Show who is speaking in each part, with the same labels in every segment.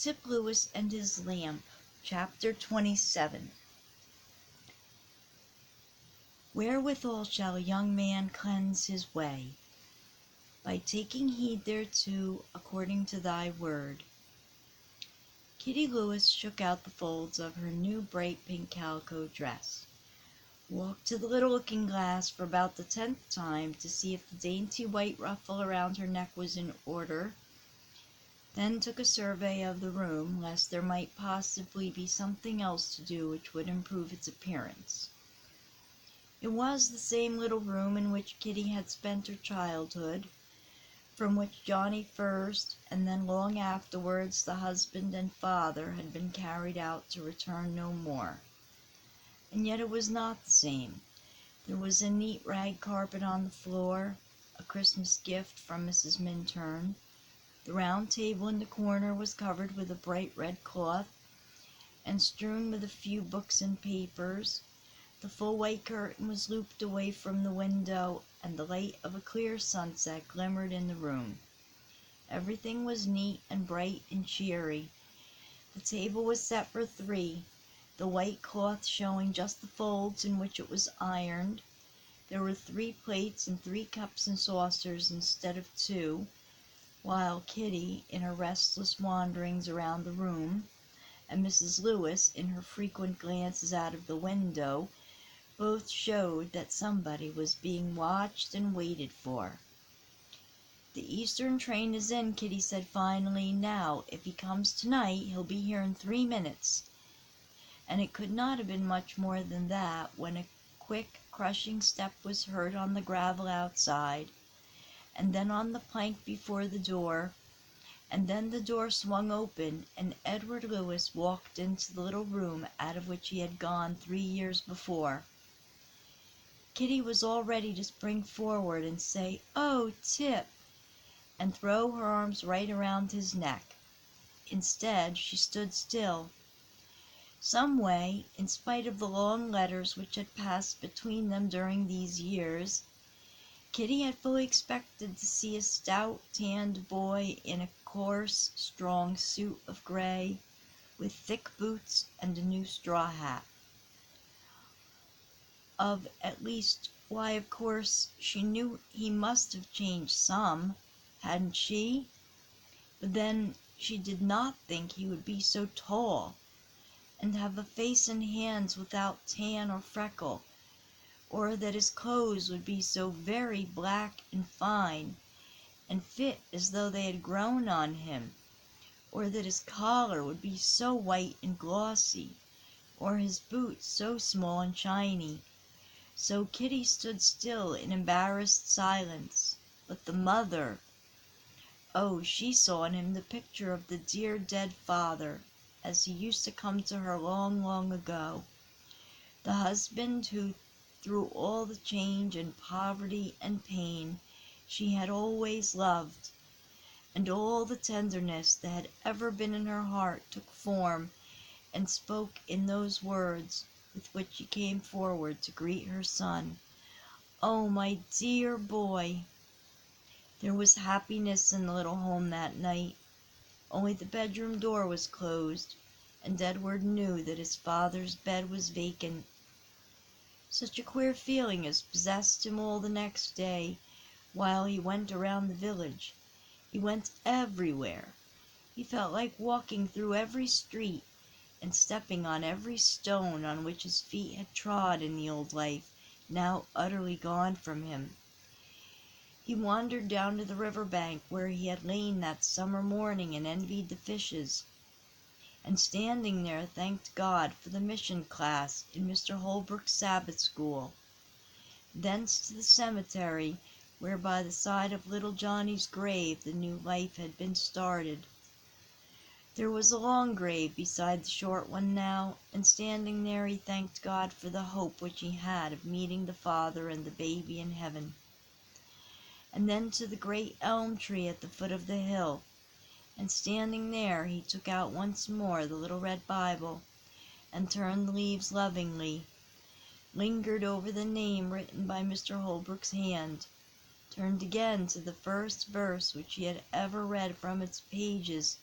Speaker 1: Tip Lewis and His Lamp, Chapter 27. Wherewithal shall a young man cleanse his way? By taking heed thereto, according to thy word. Kitty Lewis shook out the folds of her new bright pink calico dress, walked to the little looking-glass for about the 10th time to see if the dainty white ruffle around her neck was in order, then took a survey of the room, lest there might possibly be something else to do which would improve its appearance. It was the same little room in which Kitty had spent her childhood, from which Johnny first, and then long afterwards the husband and father, had been carried out to return no more. And yet it was not the same. There was a neat rag carpet on the floor, a Christmas gift from Mrs. Minturn. The round table in the corner was covered with a bright red cloth, and strewn with a few books and papers. The full white curtain was looped away from the window, and the light of a clear sunset glimmered in the room. Everything was neat and bright and cheery. The table was set for 3, the white cloth showing just the folds in which it was ironed. There were 3 plates and 3 cups and saucers instead of 2, while Kitty, in her restless wanderings around the room, and Mrs. Lewis, in her frequent glances out of the window, both showed that somebody was being watched and waited for. "The Eastern train is in," Kitty said finally. "Now, if he comes tonight, he'll be here in 3 minutes." And it could not have been much more than that when a quick, crushing step was heard on the gravel outside, and then on the plank before the door, and then the door swung open, and Edward Lewis walked into the little room out of which he had gone 3 years before. Kitty was all ready to spring forward and say, "Oh, Tip," and throw her arms right around his neck. Instead, she stood still. Some way, in spite of the long letters which had passed between them during these years, Kitty had fully expected to see a stout, tanned boy in a coarse, strong suit of gray, with thick boots and a new straw hat. Why, of course, she knew he must have changed some, hadn't she? But then she did not think he would be so tall, and have a face and hands without tan or freckle, or that his clothes would be so very black and fine, and fit as though they had grown on him, or that his collar would be so white and glossy, or his boots so small and shiny. So Kitty stood still in embarrassed silence. But the mother! Oh, she saw in him the picture of the dear dead father, as he used to come to her long, long ago. The husband who, through all the change and poverty and pain, she had always loved, and all the tenderness that had ever been in her heart took form and spoke in those words with which she came forward to greet her son. "Oh, my dear boy!" There was happiness in the little home that night, only the bedroom door was closed, and Edward knew that his father's bed was vacant. Such a queer feeling as possessed him all the next day while he went around the village. He went everywhere. He felt like walking through every street, and stepping on every stone on which his feet had trod in the old life, now utterly gone from him. He wandered down to the river bank where he had lain that summer morning and envied the fishes, and standing there thanked God for the mission class in Mr. Holbrook's Sabbath school. Thence to the cemetery, where by the side of little Johnny's grave the new life had been started. There was a long grave beside the short one now, and standing there he thanked God for the hope which he had of meeting the father and the baby in heaven. And then to the great elm tree at the foot of the hill, and standing there he took out once more the little red Bible, and turned the leaves lovingly, lingered over the name written by Mr. Holbrook's hand, turned again to the first verse which he had ever read from its pages,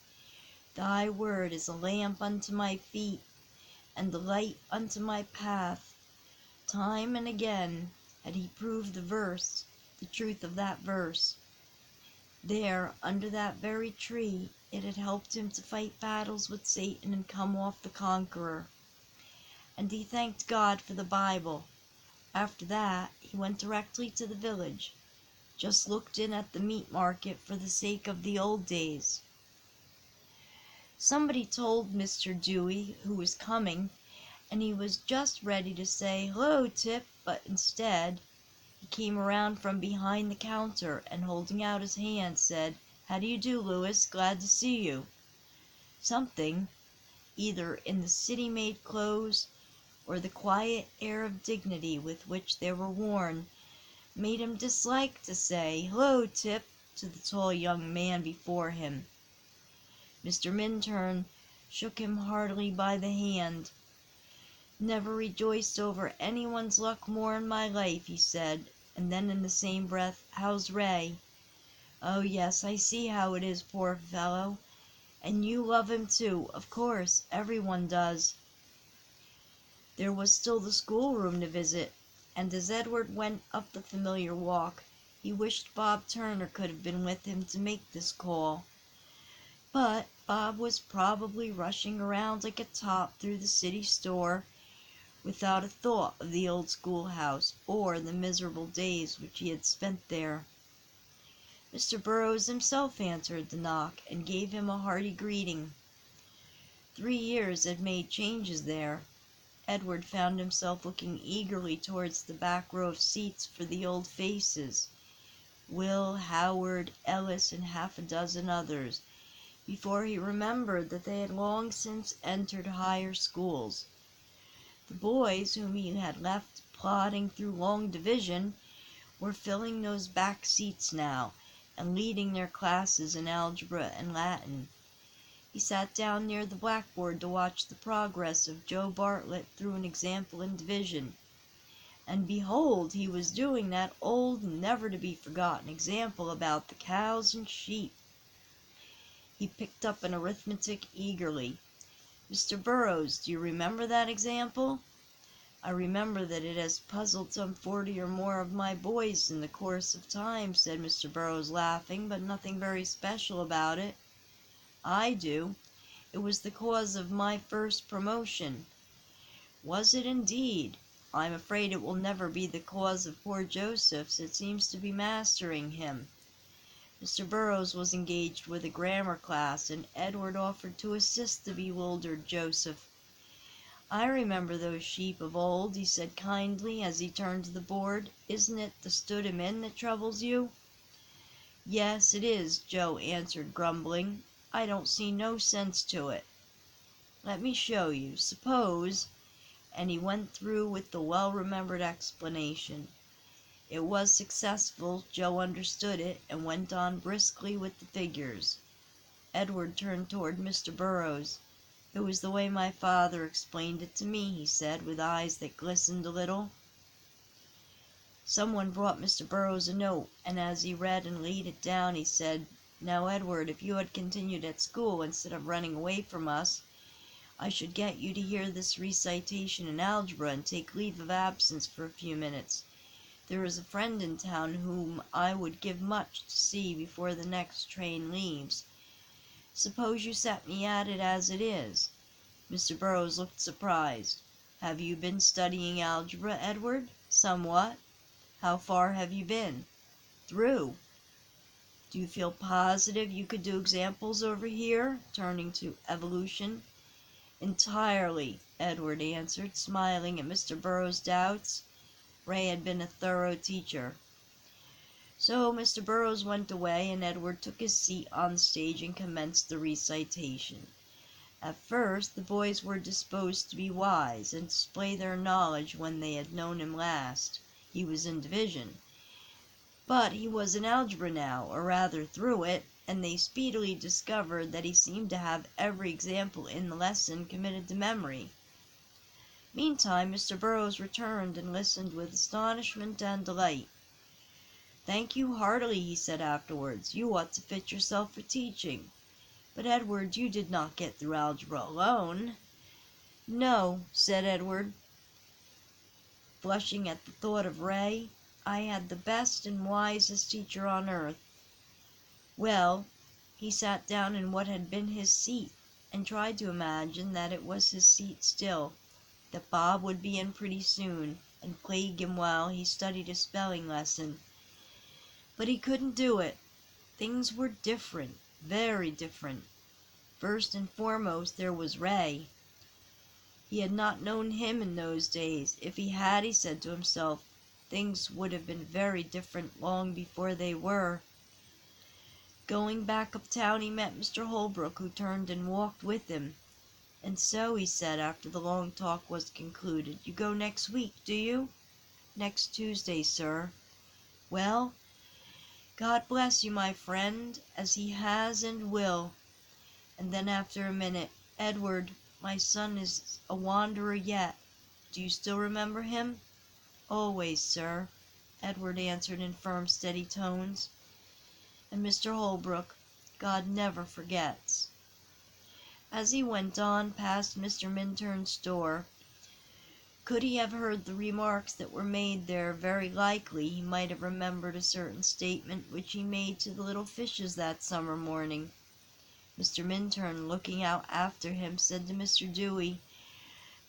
Speaker 1: Thy word is a lamp unto my feet, and a light unto my path. Time and again had he proved the truth of that verse. There, under that very tree, it had helped him to fight battles with Satan and come off the conqueror. And he thanked God for the Bible. After that, he went directly to the village, just looked in at the meat market for the sake of the old days. Somebody told Mr. Dewey who was coming, and he was just ready to say, "Hello, Tip," but instead, he came around from behind the counter and holding out his hand said, "How do you do, Louis? Glad to see you." Something, either in the city-made clothes or the quiet air of dignity with which they were worn, made him dislike to say, "Hello, Tip," to the tall young man before him. Mr. Minturn shook him heartily by the hand. "Never rejoiced over anyone's luck more in my life," he said, and then in the same breath, "How's Ray?" "Oh, yes, I see how it is, poor fellow. And you love him too, of course, everyone does." There was still the schoolroom to visit, and as Edward went up the familiar walk, he wished Bob Turner could have been with him to make this call. But Bob was probably rushing around like a top through the city store, without a thought of the old schoolhouse or the miserable days which he had spent there. Mr. Burroughs himself answered the knock and gave him a hearty greeting. 3 years had made changes there. Edward found himself looking eagerly towards the back row of seats for the old faces, Will, Howard, Ellis, and half a dozen others, before he remembered that they had long since entered higher schools. The boys whom he had left plodding through long division were filling those back seats now, and leading their classes in algebra and Latin. He sat down near the blackboard to watch the progress of Joe Bartlett through an example in division. And behold, he was doing that old, never-to-be-forgotten example about the cows and sheep. He picked up an arithmetic eagerly. "Mr. Burroughs, do you remember that example?" "I remember that it has puzzled some 40 or more of my boys in the course of time," said Mr. Burroughs, laughing, "but nothing very special about it." "I do. It was the cause of my first promotion." "Was it indeed? I'm afraid it will never be the cause of poor Joseph's. It seems to be mastering him." Mr. Burroughs was engaged with a grammar class, and Edward offered to assist the bewildered Joseph. "I remember those sheep of old," he said kindly, as he turned to the board. "Isn't it the stood 'em in that troubles you?" "Yes, it is," Joe answered, grumbling. "I don't see no sense to it." "Let me show you. Suppose," and he went through with the well-remembered explanation. It was successful, Joe understood it, and went on briskly with the figures. Edward turned toward Mr. Burroughs. "It was the way my father explained it to me," he said, with eyes that glistened a little. Someone brought Mr. Burroughs a note, and as he read and laid it down, he said, "Now, Edward, if you had continued at school instead of running away from us, I should get you to hear this recitation in algebra and take leave of absence for a few minutes. There is a friend in town whom I would give much to see before the next train leaves. Suppose you set me at it as it is." Mr. Burroughs looked surprised. "Have you been studying algebra, Edward?" "Somewhat." "How far have you been?" "Through." "Do you feel positive you could do examples over here?" turning to evolution. "Entirely," Edward answered, smiling at Mr. Burroughs' doubts. Ray had been a thorough teacher. So Mr. Burroughs went away, and Edward took his seat on the stage and commenced the recitation. At first the boys were disposed to be wise, and display their knowledge when they had known him last. He was in division. But he was in algebra now, or rather through it, and they speedily discovered that he seemed to have every example in the lesson committed to memory. Meantime Mr. Burroughs returned and listened with astonishment and delight. "Thank you heartily," he said afterwards. "You ought to fit yourself for teaching." But, Edward, you did not get through algebra alone. No, said Edward, blushing at the thought of Ray. I had the best and wisest teacher on earth. Well, he sat down in what had been his seat, and tried to imagine that it was his seat still, that Bob would be in pretty soon, and plague him while he studied a spelling lesson. But he couldn't do it. Things were different, very different. First and foremost there was Ray. He had not known him in those days. If he had, he said to himself, things would have been very different long before they were. Going back uptown he met Mr. Holbrook, who turned and walked with him. And so, he said, after the long talk was concluded, you go next week, do you? Next Tuesday, sir. Well, God bless you, my friend, as he has and will. And then after a minute, Edward, my son is a wanderer yet. Do you still remember him? Always, sir, Edward answered in firm, steady tones. And Mr. Holbrook, God never forgets. As he went on past Mr. Minturn's door, could he have heard the remarks that were made there, very likely he might have remembered a certain statement which he made to the little fishes that summer morning. Mr. Minturn, looking out after him, said to Mr. Dewey,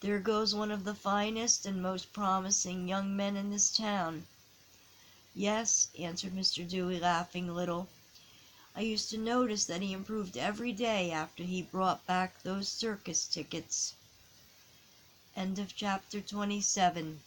Speaker 1: "There goes one of the finest and most promising young men in this town." "Yes," answered Mr. Dewey, laughing a little. "I used to notice that he improved every day after he brought back those circus tickets." End of chapter 27.